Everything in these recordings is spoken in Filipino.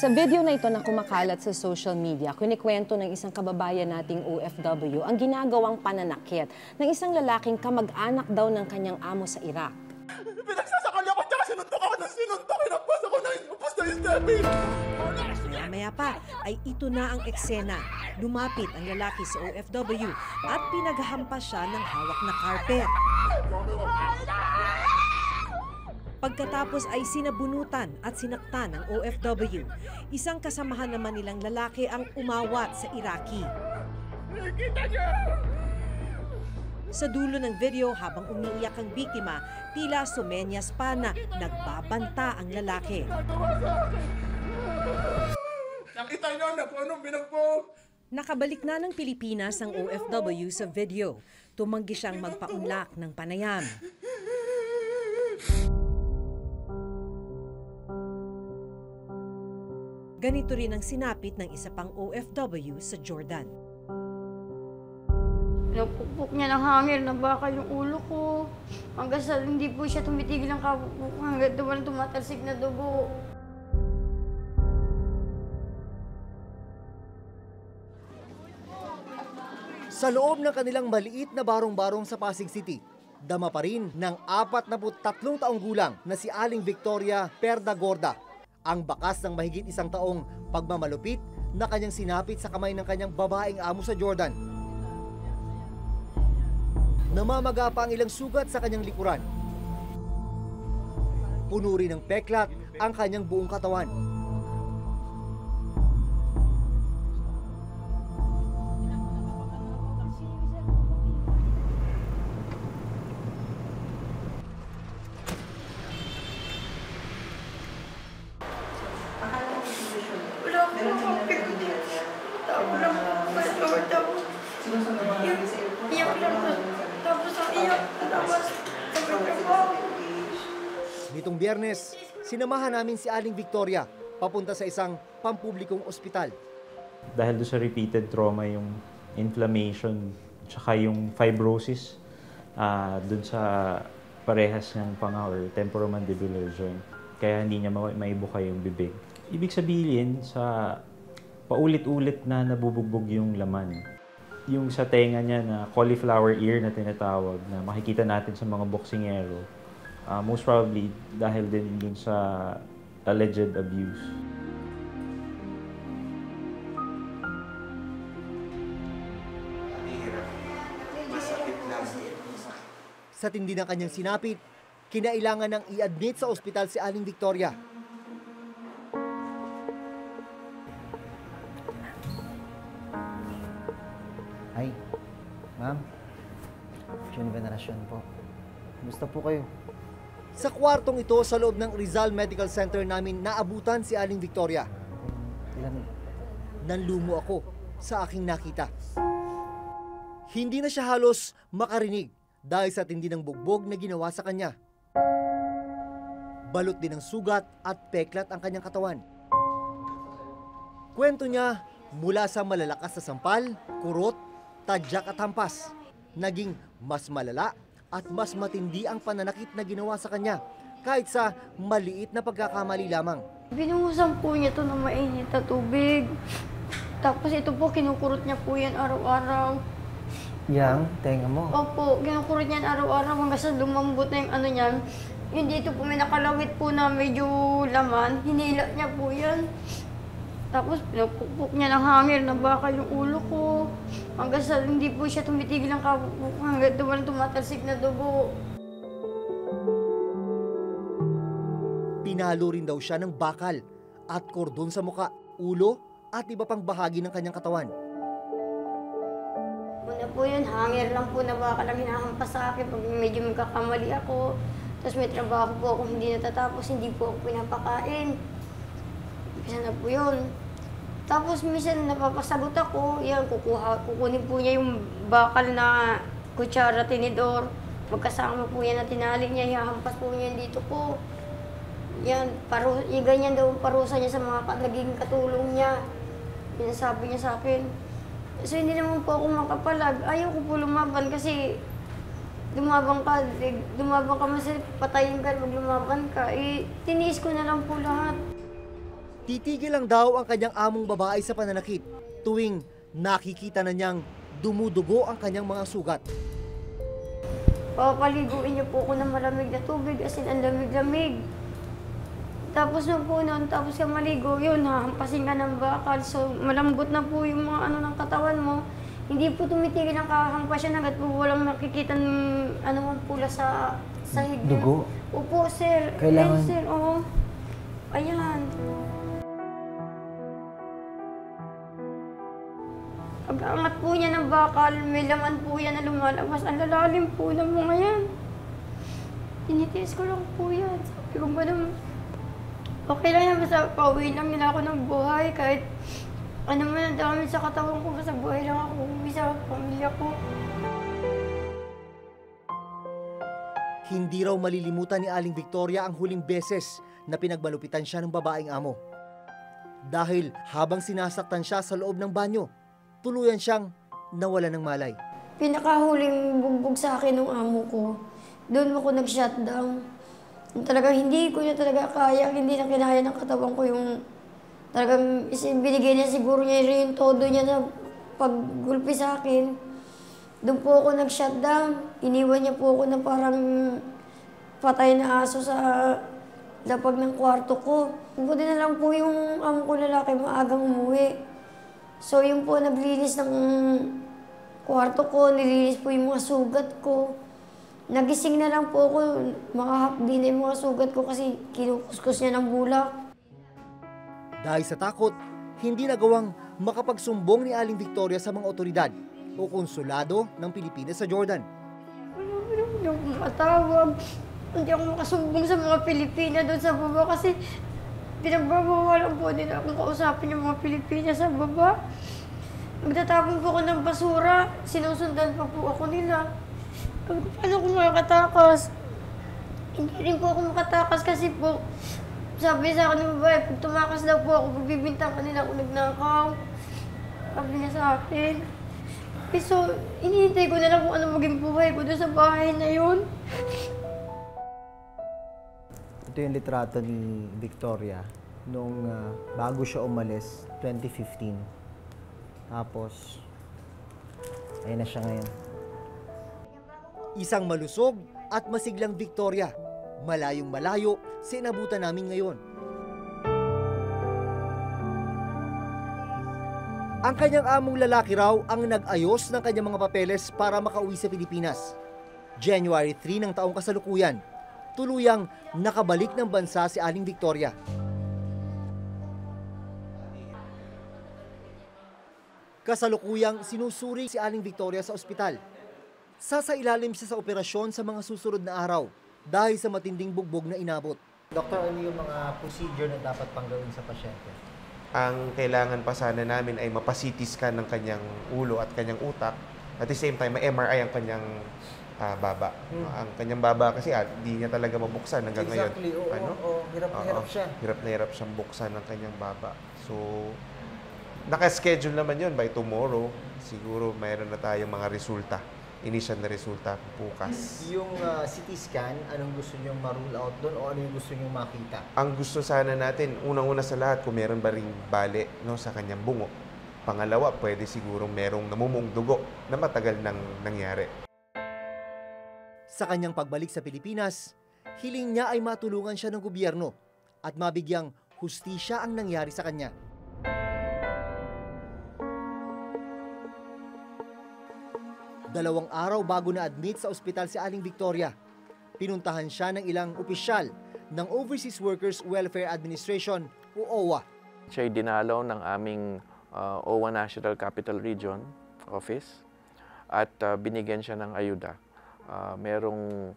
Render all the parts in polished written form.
Sa video na ito na kumakalat sa social media, kinikwento ng isang kababayan nating OFW ang ginagawang pananakit ng isang lalaking kamag-anak daw ng kanyang amo sa Iraq. Pinagsasakal ako, tsaka sinuntok ako ng sinuntok. Inagpas ako ng inagpas na stepping. Maya pa ay ito na ang eksena. Lumapit ang lalaki sa OFW at pinaghahampas siya ng hawak na carpet. Pagkatapos ay sinabunutan at sinaktan ng OFW. Isang kasamahan naman nilang lalaki ang umawat sa Iraqi. Sa dulo ng video habang umiiyak ang biktima, tila sumenyas pa na nagbabanta ang lalaki. Nakita niyo na kung anong binagpo. Nakabalik na ng Pilipinas ang OFW sa video. Tumanggi siyang magpaunlak ng panayam. Ganito rin ang sinapit ng isa pang OFW sa Jordan. Pinapukpok niya ng hangin na baka yung ulo ko. Hanggang sa hindi po siya tumitigil ng kapukpok hanggang duman tumatalsik na dugo. Sa loob ng kanilang maliit na barong-barong sa Pasig City, dama pa rin ng 43 taong gulang na si Aling Victoria Perda Gorda ang bakas ng mahigit 1 taong pagmamalupit na kanyang sinapit sa kamay ng kanyang babaeng amo sa Jordan. Namamaga pa ang ilang sugat sa kanyang likuran. Puno rin ng peklat ang kanyang buong katawan. Wala ko makakit. Tapos lang tapos iyak lang po. Tapos ang iyak. Tapos tapos Nitong Biyernes, sinamahan namin si Aling Victoria papunta sa isang pampublikong ospital. Dahil doon sa repeated trauma, yung inflammation, tsaka yung fibrosis, doon sa parehas ng panga or temporomandibular joint. Kaya hindi niya maibuka yung bibig. Ibig sabihin, sa paulit-ulit na nabubugbog yung laman. Yung sa tenga niya na cauliflower ear na tinatawag, na makikita natin sa mga boksingero, most probably dahil din dun sa alleged abuse. Sa tindi ng kanyang sinapit, kinailangan ng i-admit sa ospital si Aling Victoria. Ay, ma'am. June Veneracion po. Kumusta po kayo? Sa kwartong ito sa loob ng Rizal Medical Center namin naabutan si Aling Victoria. Nanlumo ako sa aking nakita. Hindi na siya halos makarinig dahil sa tindi ng bugbog na ginawa sa kanya. Balot din ng sugat at peklat ang kanyang katawan. Kwento niya mula sa malalakas na sampal, kurot, tadyak at hampas. Naging mas malala at mas matindi ang pananakit na ginawa sa kanya kahit sa maliit na pagkakamali lamang. Binuhusan po niya ito ng mainit na tubig. Tapos ito po, kinukurot niya po yan araw-araw. Yang, tenga mo. Opo, kinukurot niya araw-araw hanggang sa lumambot na yung ano niyan. Yung dito po may nakalawit po na medyo laman, hinila niya po yan. Tapos pinapukpok niya ng hangin na baka yung ulo ko. Hanggang sa hindi po siya tumitigil ng kapukpok hanggang duman tumatalsik na dugo. Pinalo rin daw siya ng bakal at kordon sa muka, ulo at iba pang bahagi ng kanyang katawan. Una po yun, hanger lang po na baka lang hinahampas sa akin pag medyo magkakamali ako. Tapos may trabaho po ako hindi natatapos, hindi po ako pinapakain. Isa na po yun. Tapos minsan napapasagot ako, yan, kukunin po niya yung bakal na kutsara, tinidor. Magkasama po yan na tinali niya, ihahampas po niya dito po. Yan, yung ganyan daw parusa niya sa mga naging katulong niya. Pinasabi niya sa akin. So hindi naman po ako makapalag. Ayaw ko po lumaban kasi lumabang ka mas patayin ka, mag lumaban ka. Eh, tiniis ko na lang po lahat. Titigil lang daw ang kanyang among babae sa pananakit tuwing nakikita na niyang dumudugo ang kanyang mga sugat. Papaliguin niyo po ako ng malamig na tubig, as in ang lamig-lamig. Tapos nung po noon, tapos ka maligo, yun, hahampasin ka ng bakal. So, malambot na po yung mga ano ng katawan mo. Hindi po tumitigil ang kahampas yan hanggat po walang nakikita ng ano pula sa sahig. Dugo? Opo, sir. Kailangan- Ayan, sir, oo. Ayan. Pag-angat po niya ng bakal, may laman po yan na lumalabas. Ang lalalim po ng mga yan. Tinitiis ko lang po yan. Sabi ko ba naman, okay lang yan, basta pauwi lang nila ako ng buhay. Kahit ano man ang dami sa katawan ko, basta buhay lang ako, uwi sa pamilya ko. Hindi raw malilimutan ni Aling Victoria ang huling beses na pinagmalupitan siya ng babaeng amo. Dahil habang sinasaktan siya sa loob ng banyo, tuluyan siyang nawala ng malay. Pinakahuling bugbog sa akin ng amo ko, doon ako nag-shutdown. Talagang hindi ko na talaga kaya, hindi na kinaya ng katawan ko yung talagang binigay niya siguro niya rin yung todo niya na paggulpi sa akin. Doon po ako nag-shutdown. Iniwan niya po ako na parang patay na aso sa lapag ng kwarto ko. Buti na lang po yung amo ko lalaki maagang umuwi. So yun po, naglinis ng kwarto ko, nilinis po yung mga sugat ko. Nagising na lang po ako, mga hapdi na yung mga sugat ko kasi kinukuskus niya ng bulak. Dahil sa takot, hindi nagawang makapagsumbong ni Aling Victoria sa mga otoridad o konsulado ng Pilipinas sa Jordan. Hindi ako matawag. Hindi ako makasumbong sa mga Pilipina doon sa baba kasi pinagbabawalan po nila akong kausapin yung mga Pilipina sa baba. Magtatapon po ako ng basura, sinusundan pa po ako nila. Paano ko makatakas? Hindi rin po ako makatakas kasi po, sabi sa akin ng babae, pag tumakas daw po ako, pagbibintang kanila ako nagnakaw. Sabi niya sa akin. So, inihintay ko na lang kung ano maging buhay ko doon sa bahay na yun. Ito yung litrato ni Victoria nung bago siya umalis, 2015. Tapos, ayun na siya ngayon. Isang malusog at masiglang Victoria, malayong malayo sa inabutan namin ngayon. Ang kanyang among lalaki raw ang nag-ayos ng kanyang mga papeles para makauwi sa Pilipinas. January 3 ng taong kasalukuyan, tuluyang nakabalik ng bansa si Aling Victoria. Kasalukuyang sinusuri si Aling Victoria sa ospital. Sasailalim siya sa operasyon sa mga susunod na araw dahil sa matinding bugbog na inabot. Doktor, ano yung mga procedure na dapat pang gawin sa pasyente? Ang kailangan pa sana namin ay mapa-CT scan ng kanyang ulo at kanyang utak. At the same time, ma-MRI ang kanyang baba. Ang kanyang baba kasi hindi niya talaga mabuksan hanggang ngayon. Exactly, oo, hirap na hirap siya. Hirap na hirap siyang buksan ng kanyang baba. So, naka-schedule naman yun by tomorrow. Siguro mayroon na tayong mga resulta. Initial na resulta bukas. Yung CT scan, anong gusto niyong ma-rule out doon o ano yung gusto niyong makita? Ang gusto sana natin, unang-una sa lahat, kung meron ba ring bali sa kanyang bungo. Pangalawa, pwede sigurong merong namumong dugo na matagal nang nangyari. Sa kanyang pagbalik sa Pilipinas, hiling niya ay matulungan siya ng gobyerno at mabigyang hustisya ang nangyari sa kanya. Dalawang araw bago na-admit sa ospital si Aling Victoria, pinuntahan siya ng ilang opisyal ng Overseas Workers Welfare Administration o OWA. Siya'y dinalaw ng aming OWA National Capital Region Office at binigyan siya ng ayuda. Merong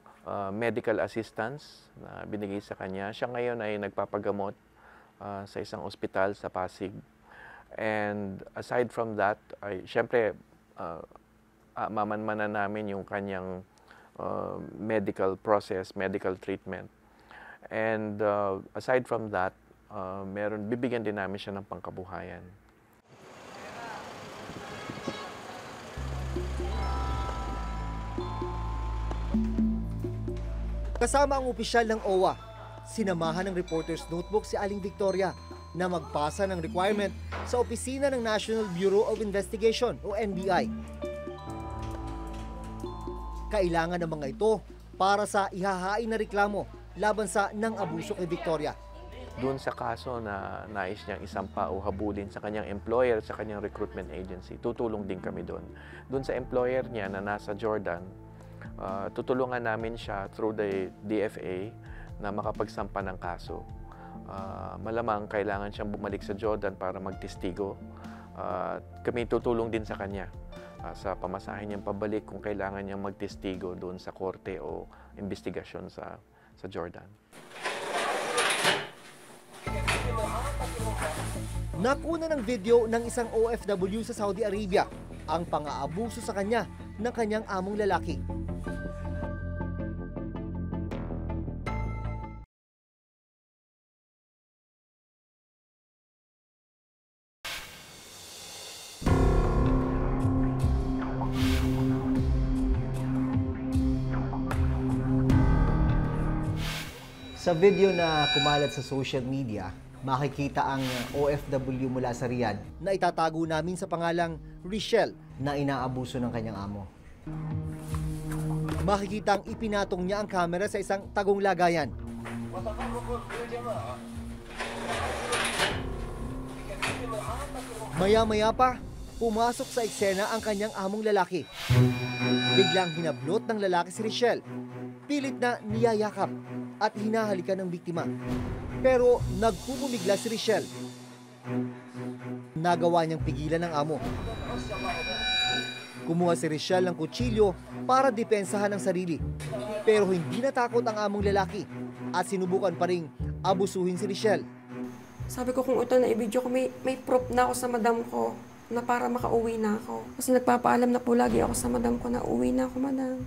medical assistance na binigay sa kanya. Siya ngayon ay nagpapagamot sa isang ospital sa Pasig. And aside from that, siyempre, mamanmanan namin yung kanyang medical process, medical treatment. And aside from that, bibigyan din namin siya ng pangkabuhayan. Kasama ang opisyal ng OWA, sinamahan ng reporter's notebook si Aling Victoria na magpasa ng requirement sa opisina ng National Bureau of Investigation o NBI. Kailangan ng mga ito para sa ihahain na reklamo laban sa nang-abuso kay Victoria. Doon sa kaso na nais niyang isampa o habulin sa kanyang employer, sa kanyang recruitment agency, tutulong din kami doon. Doon sa employer niya na nasa Jordan, tutulungan namin siya through the DFA na makapagsampa ng kaso. Malamang kailangan siyang bumalik sa Jordan para magtestigo. Kami tutulong din sa kanya sa pamasahe niyang pabalik kung kailangan niyang magtestigo doon sa korte o investigasyon sa Jordan. Nakuna ng video ng isang OFW sa Saudi Arabia ang pang-aabuso sa kanya ng kanyang among lalaki. Sa video na kumalat sa social media, makikita ang OFW mula sa Riyadh na itatago namin sa pangalang Richelle na inaabuso ng kanyang amo. Makikita ang ipinatong niya ang kamera sa isang tagong lagayan. Maya-maya pa, pumasok sa eksena ang kanyang among lalaki. Biglang hinablot ng lalaki si Richelle. Pilit na niyayakap at hinahalikan ng biktima. Pero nagpupumigla si Richelle. Nagawa niyang pigilan ng amo. Kumuha si Richelle ng kutsilyo para depensahan ang sarili. Pero hindi natakot ang among lalaki at sinubukan pa ring abusuhin si Richelle. Sabi ko kung ito na i-video ko, may proof na ako sa madam ko na para makauwi na ako. Kasi nagpapaalam na po lagi ako sa madam ko na uwi na ako, madam.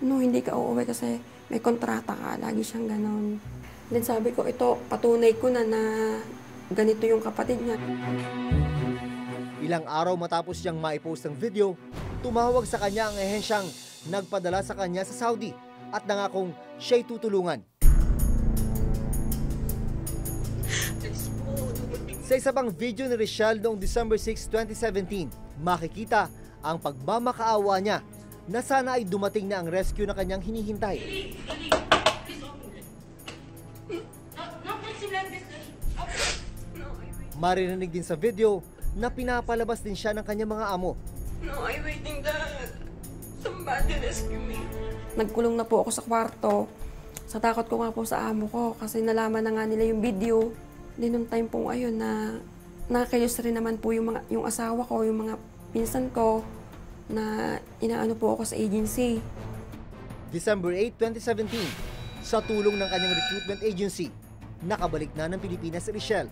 No, hindi ka uuwi kasi may kontrata ka. Lagi siyang ganon. Then sabi ko, ito, patunay ko na ganito yung kapatid niya. Ilang araw matapos siyang maipost ang video, tumawag sa kanya ang ehensyang nagpadala sa kanya sa Saudi at nangakong siya'y tutulungan. Sa isa pang video ni Richelle noong December 6, 2017, makikita ang pagmamakaawa niya na sana ay dumating na ang rescue na kanyang hinihintay. Maririnig din sa video na pinapalabas din siya ng kanyang mga amo. No, I'm waiting that somebody rescue me. Nagkulong na po ako sa kwarto. Sa takot ko nga po sa amo ko kasi nalaman na nga nila yung video. Then nung time po ayun na nakakayos rin naman po yung asawa ko, yung mga pinsan ko na inaano po ako sa agency. December 8, 2017, sa tulong ng kanyang recruitment agency, nakabalik na ng Pilipinas si Richelle.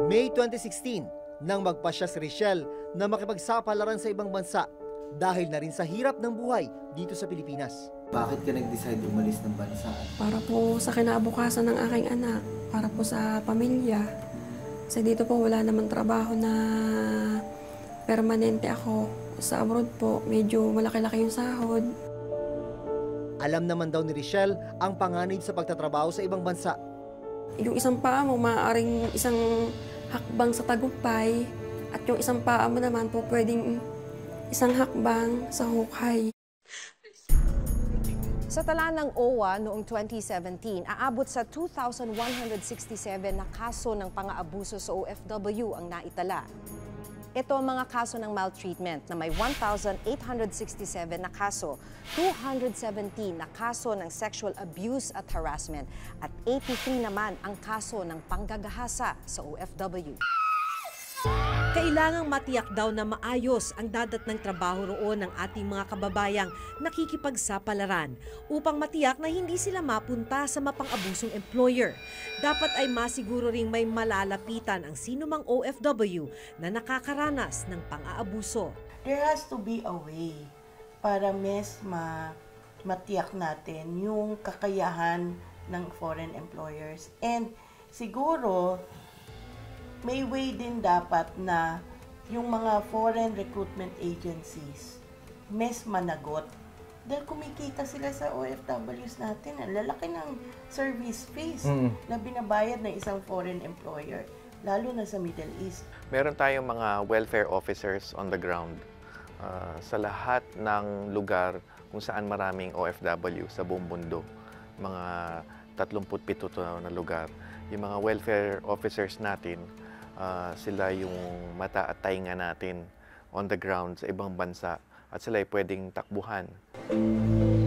May 2016, nang magpasya si Richelle na makipagsapalaran sa ibang bansa dahil na rin sa hirap ng buhay dito sa Pilipinas. Bakit ka nag-decide umalis ng bansa? Para po sa kinabukasan ng aking anak, para po sa pamilya. Kasi dito po wala naman trabaho na permanente ako. Sa abroad po, medyo malaki-laki yung sahod. Alam naman daw ni Richelle ang panganib sa pagtatrabaho sa ibang bansa. Yung isang paa mo, maaaring isang hakbang sa tagumpay. At yung isang paa mo naman po, pwedeng isang hakbang sa hukay. Sa tala ng OWA noong 2017, aabot sa 2,167 na kaso ng pang-aabuso sa OFW ang naitala. Ito ang mga kaso ng maltreatment na may 1,867 na kaso, 217 na kaso ng sexual abuse at harassment, at 83 naman ang kaso ng panggagahasa sa OFW. Kailangang matiyak daw na maayos ang dadatnang trabaho roon ng ating mga kababayang nakikipagsapalaran upang matiyak na hindi sila mapunta sa mapang-abusong employer. Dapat ay masiguro ring may malalapitan ang sinumang OFW na nakakaranas ng pang-aabuso. There has to be a way para matiyak natin yung kakayahan ng foreign employers. And siguro, may way din dapat na yung mga foreign recruitment agencies managot Dahil kumikita sila sa OFWs natin. Ang lalaki ng service fees na binabayad ng isang foreign employer, lalo na sa Middle East. Meron tayong mga welfare officers on the ground sa lahat ng lugar kung saan maraming OFW sa buong mundo. Mga 37 na lugar. Yung mga welfare officers natin, sila yung mata at tainga natin on the ground sa ibang bansa at sila ay pwedeng takbuhan.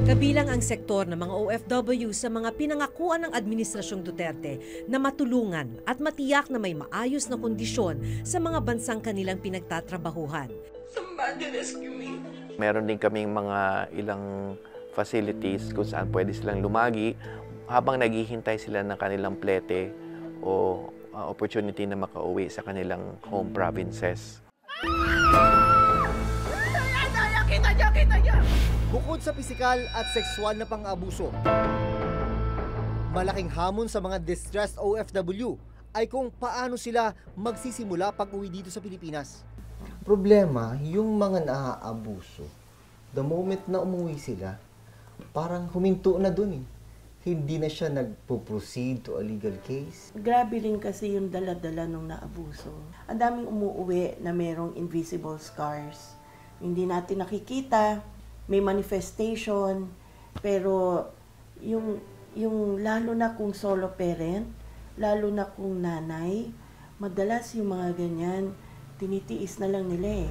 Kabilang ang sektor ng mga OFW sa mga pinangakuan ng Administrasyong Duterte na matulungan at matiyak na may maayos na kondisyon sa mga bansang kanilang pinagtatrabahuhan. Somebody rescue me. Meron din kaming mga ilang facilities kung saan pwede silang lumagi habang naghihintay sila ng kanilang plete o opportunity na makauwi sa kanilang home provinces. Bukod sa pisikal at sexual na pang-abuso, malaking hamon sa mga distressed OFW ay kung paano sila magsisimula pag-uwi dito sa Pilipinas. Problema, yung mga naaabuso, the moment na umuwi sila, parang huminto na dun eh. Hindi na siya nagpo-proceed to a legal case. Grabe rin kasi yung dala-dala nung naabuso. Ang daming umuuwi na merong invisible scars. Hindi natin nakikita, may manifestation, pero yung lalo na kung solo parent, lalo na kung nanay, madalas yung mga ganyan, tinitiis na lang nila eh.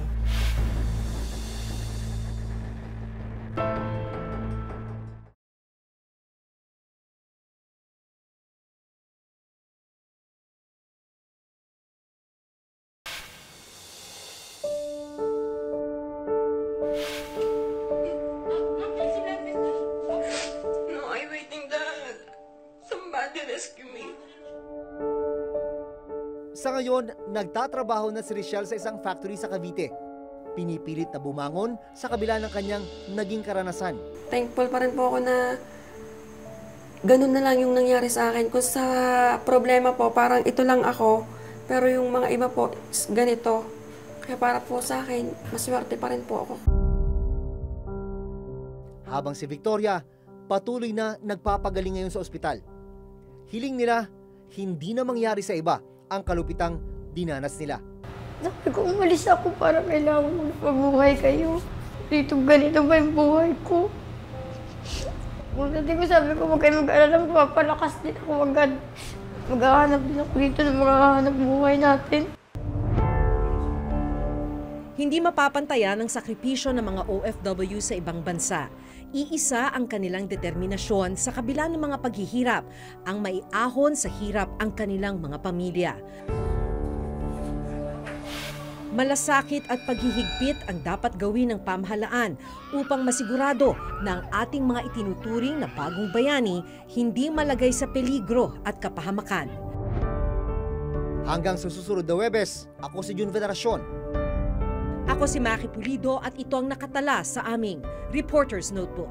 No, I'm waiting, Dad. Somebody rescue me. Sa ngayon, nagtatrabaho na si Richelle sa isang factory sa Cavite. Pinipilit na bumangon sa kabila ng kanyang naging karanasan. Thankful pa rin po ako na ganun na lang yung nangyari sa akin. Kung sa problema po, parang ito lang ako, pero yung mga iba po, ganito. Kaya para po sa akin, maswerte pa rin po ako. Habang si Victoria, patuloy na nagpapagaling ngayon sa ospital. Hiling nila, hindi na mangyari sa iba ang kalupitang dinanas nila. Sabi ko, umalis ako para kailangan magpabuhay kayo. Dito ganito ba yung buhay ko? Kung dati ko sabi ko, huwag kayo mag-alala, magpapalakas din ako agad. Maghahanap din ako dito ng mga hanap buhay natin. Hindi mapapantayan ang sakripisyo ng mga OFW sa ibang bansa. Iisa ang kanilang determinasyon sa kabila ng mga paghihirap, ang maiahon sa hirap ang kanilang mga pamilya. Malasakit at paghihigpit ang dapat gawin ng pamahalaan upang masigurado na ang ating mga itinuturing na bagong bayani hindi malagay sa peligro at kapahamakan. Hanggang sa susunod na Huwebes, ako si Jun Veneracion. Ako si Maki Pulido at ito ang nakatala sa aming Reporter's Notebook.